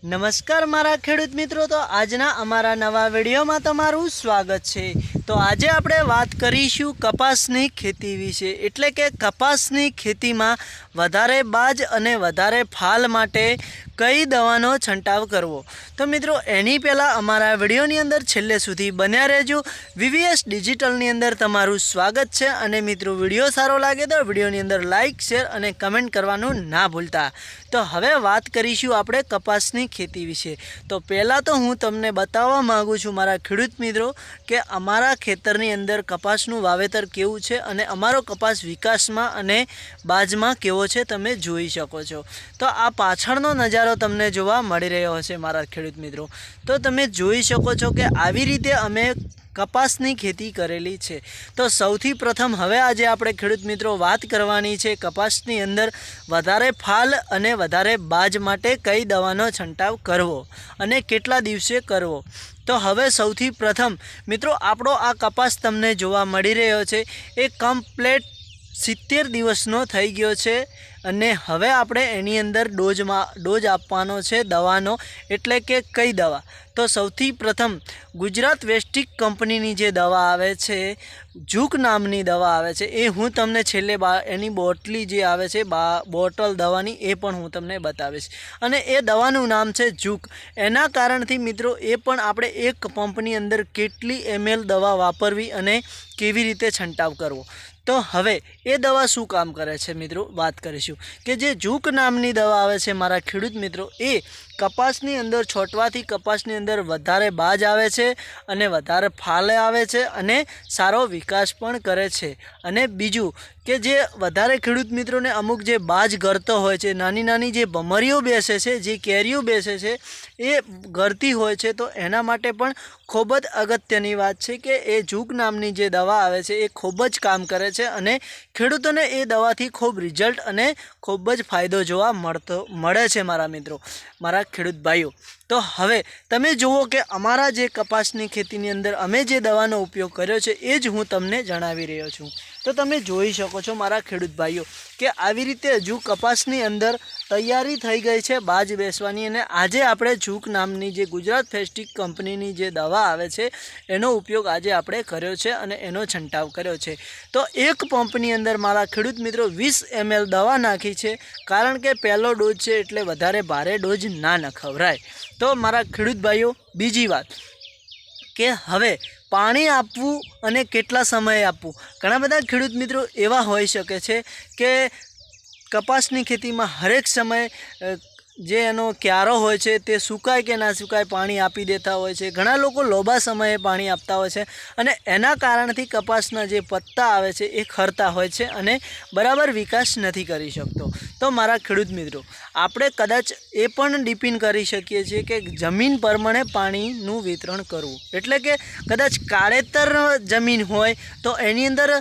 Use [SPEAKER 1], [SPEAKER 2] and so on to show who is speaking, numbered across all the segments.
[SPEAKER 1] નમસ્કાર મારા ખેડૂત મિત્રો, તો આજના અમારા નવા વિડીયોમાં તમારું સ્વાગત છે। તો આજે આપણે વાત કરીશું કપાસની ખેતી વિશે, એટલે કે કપાસની ખેતીમાં વધારે બાજ અને વધારે ફાલ માટે કઈ દવાનો છંટાવ કરવો। તો મિત્રો એની પહેલાં અમારા વિડીયોની અંદર છેલ્લે સુધી બન્યા રહેજો। વીવીએસ ડિજિટલની અંદર તમારું સ્વાગત છે અને મિત્રો વિડીયો સારો લાગે તો વિડીયોની અંદર લાઇક, શેર અને કમેન્ટ કરવાનું ના ભૂલતા। તો હવે વાત કરીશું આપણે કપાસની ખેતી વિશે। તો પહેલાં તો હું તમને બતાવવા માગું છું મારા ખેડૂત મિત્રો કે અમારા ખેતરની અંદર કપાસનું વાવેતર કેવું છે અને અમારો કપાસ વિકાસમાં અને બાજમાં કેવો છે તમે જોઈ શકો છો। તો આ પાછળનો નજારો તમને જોવા મળી રહ્યો હશે મારા ખેડૂત મિત્રો। તો તમે જોઈ શકો છો કે આવી રીતે અમે કપાસની ખેતી કરેલી છે। તો સૌથી પ્રથમ હવે આજે આપણે ખેડૂત મિત્રો વાત કરવાની છે કપાસની અંદર વધારે ફાલ અને વધારે બાજ માટે કઈ દવાનો છંટાવ કરવો અને કેટલા દિવસે કરવો। તો હવે સૌથી પ્રથમ મિત્રો આપણો આ કપાસ તમને જોવા મળી રહ્યો છે એ કમ્પ્લેટ 70 દિવસનો થઈ ગયો છે અને હવે આપણે એની અંદર ડોઝ આપવાનો છે દવાનો, એટલે કે કઈ દવા। તો સૌથી પ્રથમ ગુજરાત વેસ્ટિક કંપનીની જે દવા આવે છે, જૂક નામની દવા આવે છે, એ હું તમને છેલ્લે એની બોટલી જે આવે છે બોટલ દવાની એ પણ હું તમને બતાવીશ અને એ દવાનું નામ છે જૂક। એના કારણથી મિત્રો એ પણ આપણે એક પંપની અંદર કેટલી ml દવા વાપરવી અને કેવી રીતે છંટાવ કરવો। તો હવે એ દવા શું કામ કરે છે મિત્રો વાત કરીશું કે જે જૂક નામની દવા આવે છે મારા ખેડૂત મિત્રો, એ કપાસની અંદર છોટવાથી કપાસની અંદર વધારે બાજ આવે છે અને વધારે ફાલે આવે છે અને સારો વિકાસ પણ કરે છે। અને બીજું કે જે વધારે ખેડૂત મિત્રોને અમુક જે બાજ ગરતો હોય છે, નાની નાની જે ભમરીઓ બેસે છે, જે કેરીઓ બેસે છે એ ગરતી હોય છે, તો એના માટે પણ ખૂબ જ અગત્યની વાત છે કે એ જૂક નામની જે દવા આવે છે એ ખૂબ જ કામ કરે છે અને ખેડૂતોને એ દવાથી ખૂબ રિઝલ્ટ અને ખૂબ જ ફાયદો જોવા મળે છે મારા મિત્રો, મારા ખેડૂત ભાઈઓ। તો હવે તમે જુઓ કે અમારા જે કપાસની ખેતીની અંદર અમે જે દવાનો ઉપયોગ કર્યો છે એ જ હું તમને જણાવી રહ્યો છું। તો તમે જોઈ શકો છો મારા ખેડૂત ભાઈઓ કે આવી રીતે હજુ કપાસની અંદર તૈયારી થઈ ગઈ છે બાજ બેસવાની અને આજે આપણે જૂક નામની જે ગુજરાત વેસ્ટિક કંપનીની જે દવા આવે છે એનો ઉપયોગ આજે આપણે કર્યો છે અને એનો છંટાવ કર્યો છે। તો એક પંપની અંદર મારા ખેડૂત મિત્રો 20 ml દવા નાખી છે, કારણ કે પહેલો ડોઝ છે એટલે વધારે ભારે ડોઝ ના નખવરાય। તો મારા ખેડૂત ભાઈઓ બીજી વાત કે હવે પાણી આપવું અને કેટલા સમયે આપવું। ઘણા બધા ખેડૂત મિત્રો એવા હોઈ શકે છે કે કપાસની ખેતીમાં હરેક સમયે જે એનો ક્યારો હોય છે તે સુકાય કે ના સુકાય પાણી આપી દેતા હોય છે। ઘણા લોકો લોબા સમયે પાણી આપતા હોય છે અને એના કારણથી કપાસના જે પત્તા આવે છે એ ખરતા હોય છે અને બરાબર વિકાસ નથી કરી શકતો। તો મારા ખેડૂત મિત્રો આપણે કદાચ એ પણ ડિપેન્ડ કરી શકીએ છીએ કે જમીન પ્રમાણે પાણીનું વિતરણ કરવું, એટલે કે કદાચ કાળેતર જમીન હોય તો એની અંદર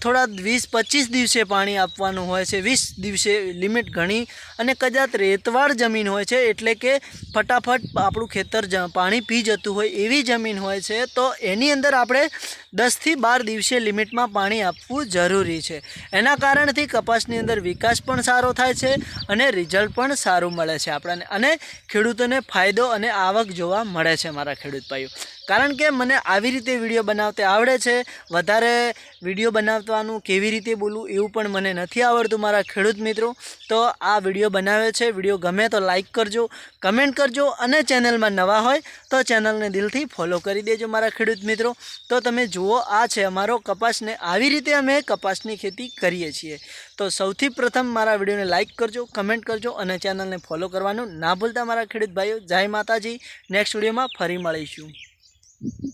[SPEAKER 1] થોડા 20-25 દિવસે પાણી આપવાનું હોય છે, 20 દિવસે લિમિટ ઘણી, અને કદાચ રેતવાળ જમીન હોય છે એટલે કે ફટાફટ આપણું ખેતર પાણી પી જતું હોય એવી જમીન હોય છે, તો એની અંદર આપણે 10 થી 12 દિવસે લિમિટમાં પાણી આપવું જરૂરી છે। એના કારણથી કપાસની અંદર વિકાસ પણ સારો થાય છે અને રિઝલ્ટ પણ સારું મળે છે આપણને અને ખેડૂતોને ફાયદો અને આવક જોવા મળે છે મારા ખેડૂત ભાઈઓ। કારણ કે મને આવી રીતે વિડીયો બનાવતા આવડે છે, વધારે વિડીયો બનાવવાનું કેવી રીતે બોલવું એવું પણ મને નથી આવડતું મારા ખેડૂત મિત્રો। તો આ વિડીયો બનાવ્યો છે, વિડીયો ગમે તો લાઈક કરજો, કમેન્ટ કરજો અને ચેનલમાં નવા હોય તો ચેનલને દિલથી ફોલો કરી દેજો મારા ખેડૂત મિત્રો। તો તમે જુઓ આ છે અમારો કપાસને, આવી રીતે અમે કપાસની ખેતી કરીએ છીએ। તો સૌથી પ્રથમ મારા વિડીયોને લાઈક કરજો, કમેન્ટ કરજો અને ચેનલને ફોલો કરવાનું ના ભૂલતા મારા ખેડૂત ભાઈઓ। જય માતાજી, નેક્સ્ટ વિડીયોમાં ફરી મળીશું।